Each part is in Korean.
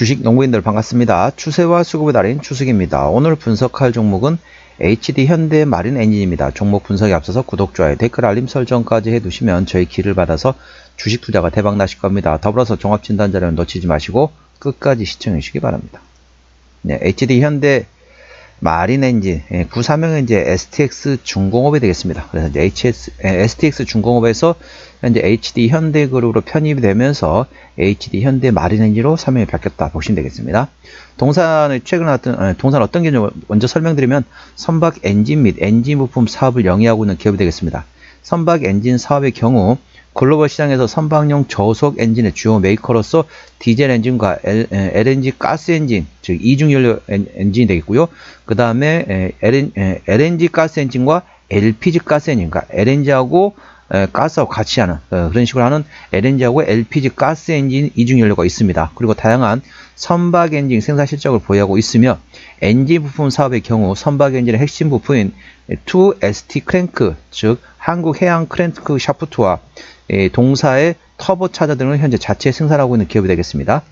주식 농부인들 반갑습니다. 추세와 수급의 달인 추석입니다. 오늘 분석할 종목은 HD 현대 마린 엔진입니다. 종목 분석에 앞서서 구독, 좋아요, 댓글, 알림 설정까지 해두시면 저희 기를 받아서 주식 투자가 대박 나실 겁니다. 더불어서 종합진단 자료는 놓치지 마시고 끝까지 시청해 주시기 바랍니다. 네, HD 현대 마린 엔진, 구사명은 이제 STX 중공업이 되겠습니다. 그래서 이제 STX 중공업에서 현재 HD 현대그룹으로 편입이 되면서 HD 현대 마린 엔진으로 사명이 바뀌었다 보시면 되겠습니다. 동사는 최근에 나왔던 동사는 어떤 개념을 먼저 설명드리면 선박 엔진 및 엔진 부품 사업을 영위하고 있는 기업이 되겠습니다. 선박 엔진 사업의 경우 글로벌 시장에서 선박용 저속 엔진의 주요 메이커로서 디젤 엔진과 LNG 가스 엔진, 즉 이중연료 엔진이 되겠고요. 그 다음에 LNG 가스 엔진과 LPG 가스 엔진, 그러니까 LNG하고 가스하고 같이 하는 그런 식으로 하는 LNG하고 LPG 가스 엔진 이중연료가 있습니다. 그리고 다양한 선박 엔진 생산 실적을 보유하고 있으며 엔진 부품 사업의 경우 선박 엔진의 핵심 부품인 2ST 크랭크, 즉 한국 해양 크랭크 샤프트와 동사의 터보 차저 등을 현재 자체 생산하고 있는 기업이 되겠습니다.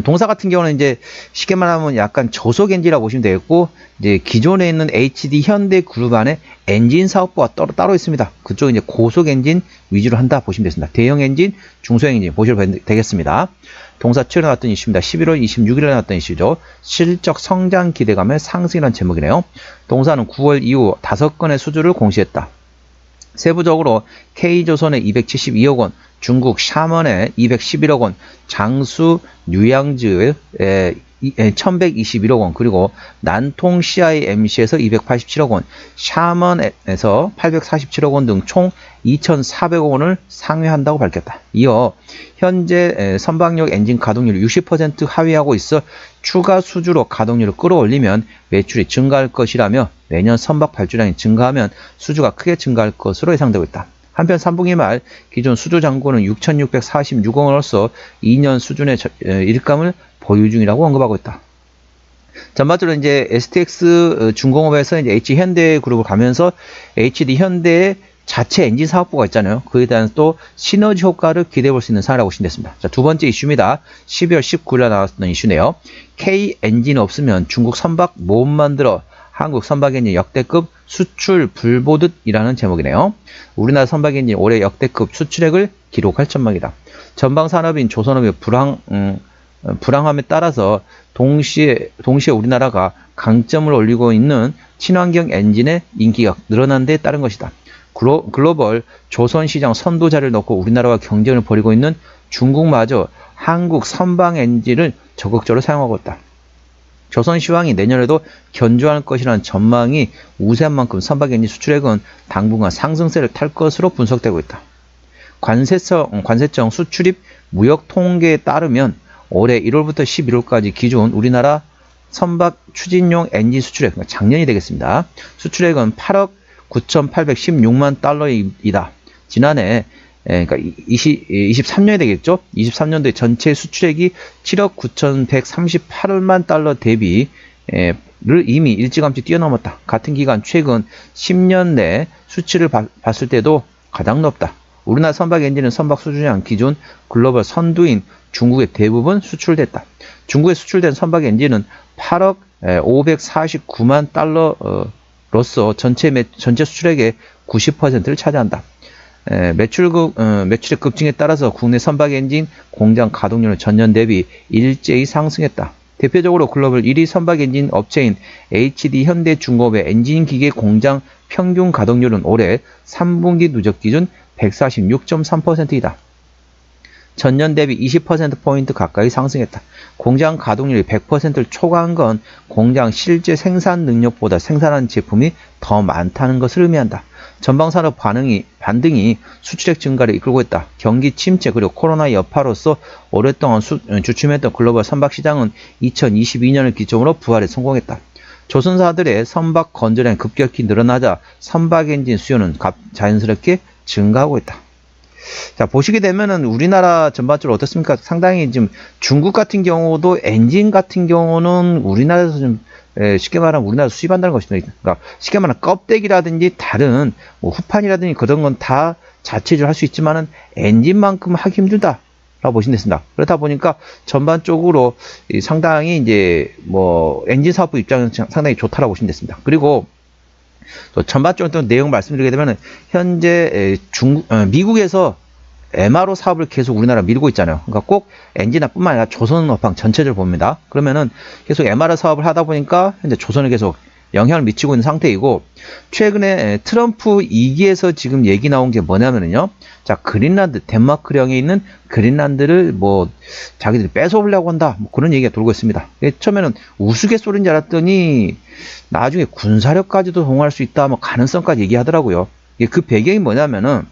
동사 같은 경우는 이제 쉽게 말하면 약간 저속 엔진이라고 보시면 되겠고, 이제 기존에 있는 HD 현대 그룹 안에 엔진 사업부가 따로 있습니다. 그쪽은 이제 고속 엔진 위주로 한다 보시면 되겠습니다. 대형 엔진, 중소형 엔진 보시면 되겠습니다. 동사 최근에 나왔던 이슈입니다. 11월 26일에 나왔던 이슈죠. 실적 성장 기대감의 상승이라는 제목이네요. 동사는 9월 이후 5건의 수주를 공시했다. 세부적으로 K조선의 272억 원, 중국 샤먼의 211억 원, 장수 뉴양즈의 1121억 원, 그리고 난통 CIMC에서 287억 원, 샤먼에서 847억 원 등 총 2,400억 원을 상회한다고 밝혔다. 이어 현재 선박용 엔진 가동률 60% 하회하고 있어 추가 수주로 가동률을 끌어올리면 매출이 증가할 것이라며 내년 선박 발주량이 증가하면 수주가 크게 증가할 것으로 예상되고 있다. 한편 3분기 말 기존 수주 잔고는 6,646억 원으로서 2년 수준의 일감을 보유 중이라고 언급하고 있다. 전반적으로 이제 STX 중공업에서 이제 HD 현대 그룹을 가면서 HD 현대의 자체 엔진 사업부가 있잖아요. 그에 대한 또 시너지 효과를 기대해 볼 수 있는 사례라고 보시면 됐습니다. 자, 두 번째 이슈입니다. 12월 19일에 나왔던 이슈네요. K 엔진이 없으면 중국 선박 못 만들어 한국 선박 엔진 역대급 수출 불보듯이라는 제목이네요. 우리나라 선박 엔진 올해 역대급 수출액을 기록할 전망이다. 전방 산업인 조선업의 불황함에 따라서 동시에 우리나라가 강점을 올리고 있는 친환경 엔진의 인기가 늘어난 데 따른 것이다. 글로벌 조선시장 선도자를 놓고 우리나라와 경쟁을 벌이고 있는 중국마저 한국 선박 엔진을 적극적으로 사용하고 있다. 조선시황이 내년에도 견조할 것이라는 전망이 우세한 만큼 선박 엔진 수출액은 당분간 상승세를 탈 것으로 분석되고 있다. 관세청 수출입 무역 통계에 따르면 올해 1월부터 11월까지 기준 우리나라 선박 추진용 엔진 수출액, 작년이 되겠습니다. 수출액은 8억 9,816만 달러이다. 지난해, 그러니까 23년이 되겠죠? 23년도에 전체 수출액이 7억 9,138만 달러 대비를 이미 일찌감치 뛰어넘었다. 같은 기간 최근 10년 내 수치를 봤을 때도 가장 높다. 우리나라 선박 엔진은 선박 수주량 기준 글로벌 선두인 중국에 대부분 수출됐다. 중국에 수출된 선박 엔진은 8억 549만 달러로서 전체 수출액의 90%를 차지한다. 매출의 급증에 따라서 국내 선박 엔진 공장 가동률은 전년 대비 일제히 상승했다. 대표적으로 글로벌 1위 선박 엔진 업체인 HD 현대중공업의 엔진 기계 공장 평균 가동률은 올해 3분기 누적 기준 146.3%이다. 전년 대비 20%포인트 가까이 상승했다. 공장 가동률이 100%를 초과한 건 공장 실제 생산 능력보다 생산한 제품이 더 많다는 것을 의미한다. 전방산업 반등이 수출액 증가를 이끌고 있다. 경기 침체 그리고 코로나 여파로서 오랫동안 주춤했던 글로벌 선박 시장은 2022년을 기점으로 부활에 성공했다. 조선사들의 선박 건조량이 급격히 늘어나자 선박 엔진 수요는 자연스럽게 증가하고 있다. 자, 보시게 되면은 우리나라 전반적으로 어떻습니까? 상당히 지금 중국 같은 경우도 엔진 같은 경우는 우리나라에서 좀 쉽게 말하면 우리나라 수입한다는 것입니다. 그러니까 쉽게 말하면 껍데기라든지 다른 후판이라든지 그런 건 다 자체적으로 할 수 있지만은 엔진만큼 하기 힘들다. 라고 보시면 됐습니다. 그렇다 보니까 전반적으로 상당히 이제 뭐 엔진 사업부 입장에서 상당히 좋다라고 보시면 됐습니다. 그리고 또 전반적으로 또 내용 말씀드리게 되면 현재 미국에서 MRO 사업을 계속 우리나라 밀고 있잖아요. 그러니까 꼭 엔진뿐만 아니라 조선업황 전체를 봅니다. 그러면은 계속 MRO 사업을 하다 보니까 현재 조선에 계속 영향을 미치고 있는 상태이고, 최근에 트럼프 2기에서 지금 얘기 나온 게 뭐냐면요. 자, 그린란드, 덴마크령에 있는 그린란드를 뭐 자기들이 뺏어오려고 한다. 뭐 그런 얘기가 돌고 있습니다. 처음에는 우스갯소리인 줄 알았더니 나중에 군사력까지도 동원할 수 있다. 뭐 가능성까지 얘기하더라고요. 그 배경이 뭐냐면은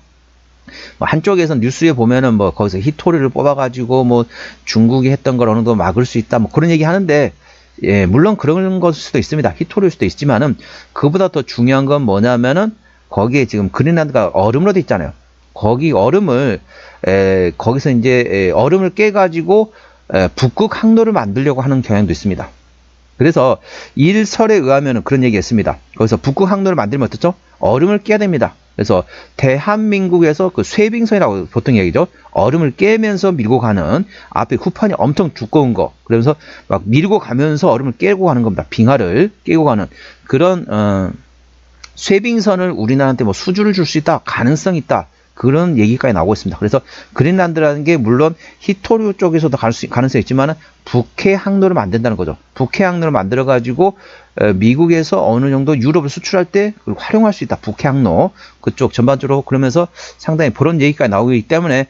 뭐 한쪽에서 뉴스에 보면은 뭐 거기서 히토리를 뽑아가지고 뭐 중국이 했던 걸 어느 정도 막을 수 있다. 뭐 그런 얘기 하는데, 예, 물론 그런 것일 수도 있습니다. 히토리일 수도 있지만은 그보다 더 중요한 건 뭐냐면은 거기에 지금 그린란드가 얼음으로 돼 있잖아요. 거기 얼음을 거기서 이제 얼음을 깨가지고 북극 항로를 만들려고 하는 경향도 있습니다. 그래서 일설에 의하면은 그런 얘기했습니다. 거기서 북극 항로를 만들면 어떻죠? 얼음을 깨야 됩니다. 그래서 대한민국에서 그 쇠빙선이라고 보통 얘기죠. 얼음을 깨면서 밀고 가는, 앞에 후판이 엄청 두꺼운 거, 그러면서 막 밀고 가면서 얼음을 깨고 가는 겁니다. 빙하를 깨고 가는 그런 쇠빙선을 우리나라한테 뭐 수주를 줄 수 있다, 가능성이 있다, 그런 얘기까지 나오고 있습니다. 그래서 그린란드라는 게 물론 히토류 쪽에서도 가능성이 있지만 북해 항로를 만든다는 거죠. 북해 항로를 만들어 가지고 미국에서 어느 정도 유럽을 수출할 때 활용할 수 있다. 북해 항로 그쪽 전반적으로, 그러면서 상당히 그런 얘기까지 나오기 때문에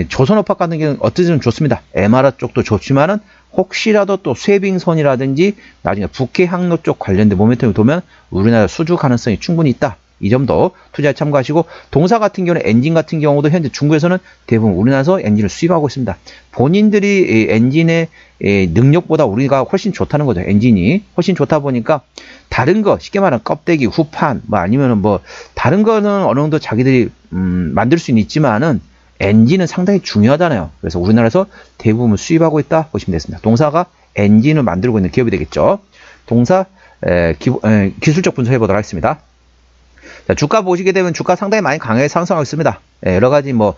조선업황 같은 경우는 어쨌든 좋습니다. MR 쪽도 좋지만은 혹시라도 또 쇠빙선이라든지 나중에 북해 항로 쪽 관련된 모멘텀이 도면 우리나라 수주 가능성이 충분히 있다. 이 점도 투자에 참고하시고, 동사 같은 경우는 엔진 같은 경우도 현재 중국에서는 대부분 우리나라에서 엔진을 수입하고 있습니다. 본인들이 엔진의 능력보다 우리가 훨씬 좋다는 거죠. 엔진이 훨씬 좋다 보니까 다른 거, 쉽게 말하면 껍데기, 후판, 뭐 아니면은 뭐 다른 거는 어느 정도 자기들이 만들 수는 있지만은 엔진은 상당히 중요하잖아요. 그래서 우리나라에서 대부분 수입하고 있다 보시면 되겠습니다. 동사가 엔진을 만들고 있는 기업이 되겠죠. 동사 기술적 분석해 보도록 하겠습니다. 자, 주가 보시게 되면 주가 상당히 많이 강하게 상승하고 있습니다. 여러 가지 뭐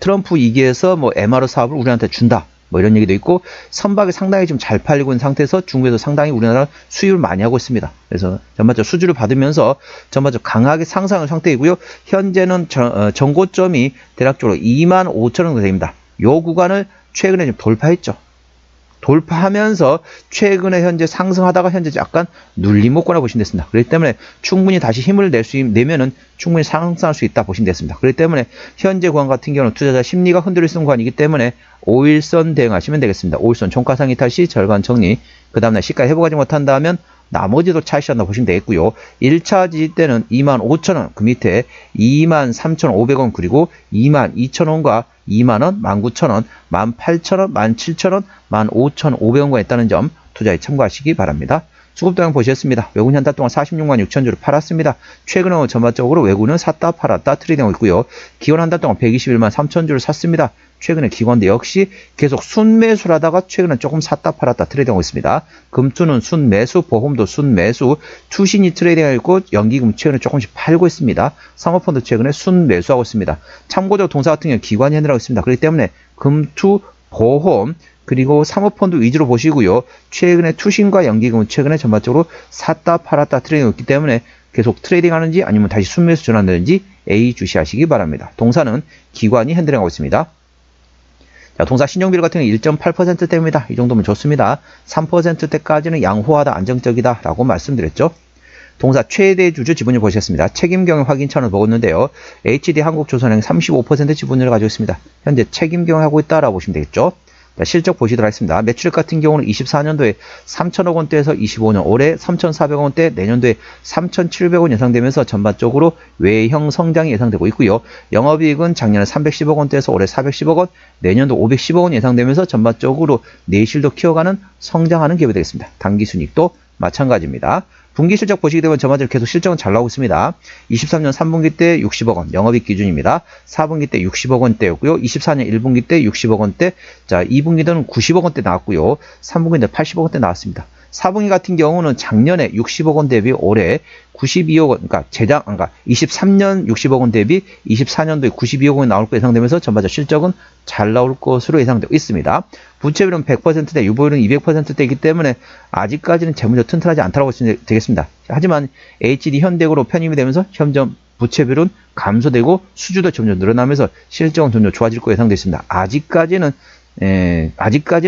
트럼프 2기에서 뭐 MR 사업을 우리한테 준다, 뭐 이런 얘기도 있고, 선박이 상당히 좀 잘 팔리고 있는 상태에서 중국에서 상당히 우리나라 수입을 많이 하고 있습니다. 그래서 전반적으로 수주를 받으면서 전반적으로 강하게 상승하는 상태이고요. 현재는 전고점이 대략적으로 25,000원 정도 됩니다. 요 구간을 최근에 좀 돌파했죠. 돌파하면서 최근에 현재 상승하다가 현재 약간 눌림 먹거나 보시면 됐습니다. 그렇기 때문에 충분히 다시 힘을 내면은 충분히 상승할 수 있다 보시면 됐습니다. 그렇기 때문에 현재 구간 같은 경우는 투자자 심리가 흔들릴 수 있는 구간이기 때문에 5일선 대응하시면 되겠습니다. 5일선 종가상위 탈시 절반 정리, 그 다음날 시가 회복하지 못한다면 나머지도 차시한다 보시면 되겠고요. 1차 지지대는 25,000원, 그 밑에 23,500원, 그리고 22,000원과 20,000원, 19,000원, 18,000원, 17,000원, 15,500원과 있다는 점 투자에 참고하시기 바랍니다. 수급동향 보셨습니다. 외국인 한 달 동안 46만 6천 주를 팔았습니다. 최근에 전반적으로 외국인은 샀다 팔았다 트레이딩하고 있고요. 기관 한 달 동안 121만 3천 주를 샀습니다. 최근에 기관도 역시 계속 순매수를 하다가 최근에 조금 샀다 팔았다 트레이딩하고 있습니다. 금투는 순매수, 보험도 순매수, 투신이 트레이딩하고 있고, 연기금 최근에 조금씩 팔고 있습니다. 사모펀드 최근에 순매수하고 있습니다. 참고적으로 동사 같은 경우 기관이 해내라고 있습니다. 그렇기 때문에 금투, 보험, 그리고 사모펀드 위주로 보시고요. 최근에 투신과 연기금은 최근에 전반적으로 샀다 팔았다 트레이딩이 있기 때문에 계속 트레이딩 하는지 아니면 다시 순매수 전환되는지 A 주시하시기 바랍니다. 동사는 기관이 핸들링하고 있습니다. 자, 동사 신용비율 같은 경우 1.8%대입니다. 이 정도면 좋습니다. 3%대까지는 양호하다, 안정적이다 라고 말씀드렸죠. 동사 최대 주주 지분율 보셨습니다. 책임경영 확인 차원을 보고 있는데요. HD 한국조선행 35% 지분율을 가지고 있습니다. 현재 책임경영하고 있다라고 보시면 되겠죠. 자, 실적 보시도록 하겠습니다. 매출액 같은 경우는 24년도에 3,000억 원대에서 25년 올해 3,400억 원대, 내년도에 3,700원 예상되면서 전반적으로 외형 성장이 예상되고 있고요. 영업이익은 작년에 310억 원대에서 올해 410억 원, 내년도 510억 원 예상되면서 전반적으로 내실도 키워가는 성장하는 기업이 되겠습니다. 당기순이익도 마찬가지입니다. 분기 실적 보시게 되면 전반적으로 계속 실적은 잘 나오고 있습니다. 23년 3분기 때 60억 원, 영업이익 기준입니다. 4분기 때 60억 원대였고요. 24년 1분기 때 60억 원대, 자 2분기 때는 90억 원대 나왔고요. 3분기 때 80억 원대 나왔습니다. 4분기 같은 경우는 작년에 60억 원 대비 올해 92억 원, 그러니까 23년 60억 원 대비 24년도에 92억 원이 나올 거 예상되면서 전반적 실적은 잘 나올 것으로 예상되고 있습니다. 부채비율은 100%대, 유보율은 200%대이기 때문에 아직까지는 재무적 튼튼하지 않다고 보시면 되겠습니다. 하지만 HD 현대그로 편입이 되면서 점점 부채비율은 감소되고 수주도 점점 늘어나면서 실적은 점점 좋아질 거 예상되어 있습니다. 아직까지는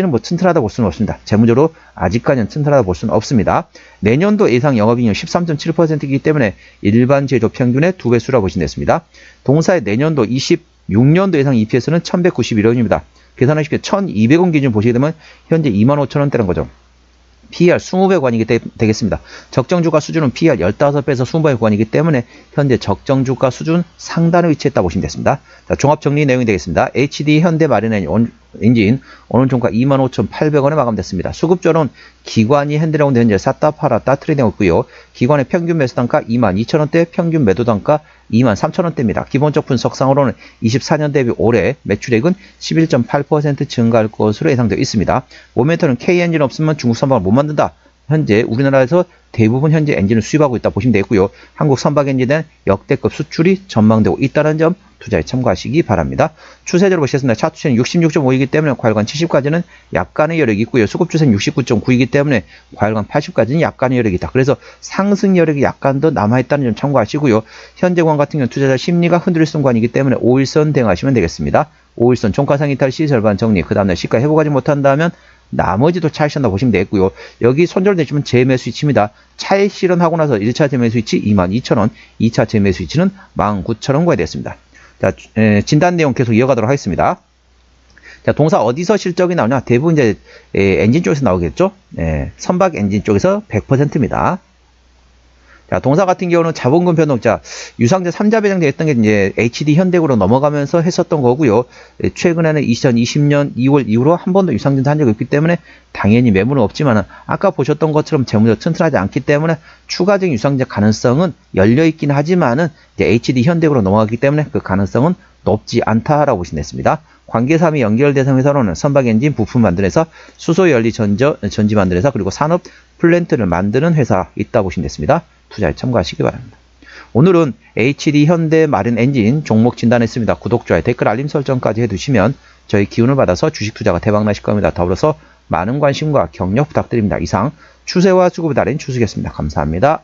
뭐 튼튼하다 볼 수는 없습니다. 재무적으로 아직까지는 튼튼하다 볼 수는 없습니다. 내년도 예상 영업이익률 13.7%이기 때문에 일반 제조 평균의 2배 수라고 보시면 되겠습니다. 동사의 내년도 26년도 예상 EPS는 1191원입니다. 계산하시기에 1200원 기준 보시게 되면 현재 25,000원대라는 거죠. PER 20배 구간이기 되겠습니다. 적정주가 수준은 PER 15배에서 20배 구간이기 때문에 현재 적정주가 수준 상단에 위치했다 보시면 되겠습니다. 자, 종합 정리 내용이 되겠습니다. HD 현대 마린 엔진 오늘 종가 25,800원에 마감됐습니다. 수급조는 기관이 핸들라운드 현재 샀다 팔았다 트레이딩하고 있고요. 기관의 평균 매수 단가 22,000원대, 평균 매도 단가 23,000원대입니다. 기본적 분석상으로는 24년 대비 올해 매출액은 11.8% 증가할 것으로 예상되어 있습니다. 모멘터는 K엔진 없으면 중국 선박을 못 만든다. 현재 우리나라에서 대부분 현재 엔진을 수입하고 있다 보시면 되고요. 한국 선박 엔진에 대한 역대급 수출이 전망되고 있다는 점 투자에 참고하시기 바랍니다. 추세대로 보시겠습니다. 차트 추세는 66.5이기 때문에 과열관 70까지는 약간의 여력이 있고요. 수급 추세는 69.9이기 때문에 과열관 80까지는 약간의 여력이 있다. 그래서 상승 여력이 약간 더 남아있다는 점 참고하시고요. 현재 구간 같은 경우는 투자자 심리가 흔들릴 순간이기 때문에 5일선 대응하시면 되겠습니다. 5일선 종가상 이탈 시 절반 정리, 그 다음날 시가 회복하지 못한다면 나머지도 차익실현다 보시면 되겠고요. 여기 손절되시면 재매수 위치입니다. 차익 실현하고 나서 1차 재매수 위치 22,000원, 2차 재매수 위치는 19,000원 구해야 되겠습니다. 자, 진단 내용 계속 이어가도록 하겠습니다. 자, 동사 어디서 실적이 나오냐? 대부분 이제 엔진 쪽에서 나오겠죠? 선박 엔진 쪽에서 100%입니다. 자, 동사 같은 경우는 자본금 변동자, 유상증 3자 배정되었던 게 이제 HD 현대그로 넘어가면서 했었던 거고요. 최근에는 2020년 2월 이후로 한 번도 유상증 한 적이 없기 때문에 당연히 매물은 없지만 아까 보셨던 것처럼 재무적 튼튼하지 않기 때문에 추가적인 유상증 가능성은 열려있긴 하지만은 이제 HD 현대그로 넘어가기 때문에 그 가능성은 높지 않다라고 보시면 됐습니다. 관계사업이 연결 대상 회사로는 선박엔진 부품 만드는 회사, 수소연료 전지 만드는 회사, 그리고 산업 플랜트를 만드는 회사 있다 보시면 됐습니다. 투자에 참고하시기 바랍니다. 오늘은 HD 현대 마린 엔진 종목 진단했습니다. 구독, 좋아요, 댓글, 알림 설정까지 해두시면 저희 기운을 받아서 주식 투자가 대박나실 겁니다. 더불어서 많은 관심과 격려 부탁드립니다. 이상 추세와 수급의 달인 추수겠습니다. 감사합니다.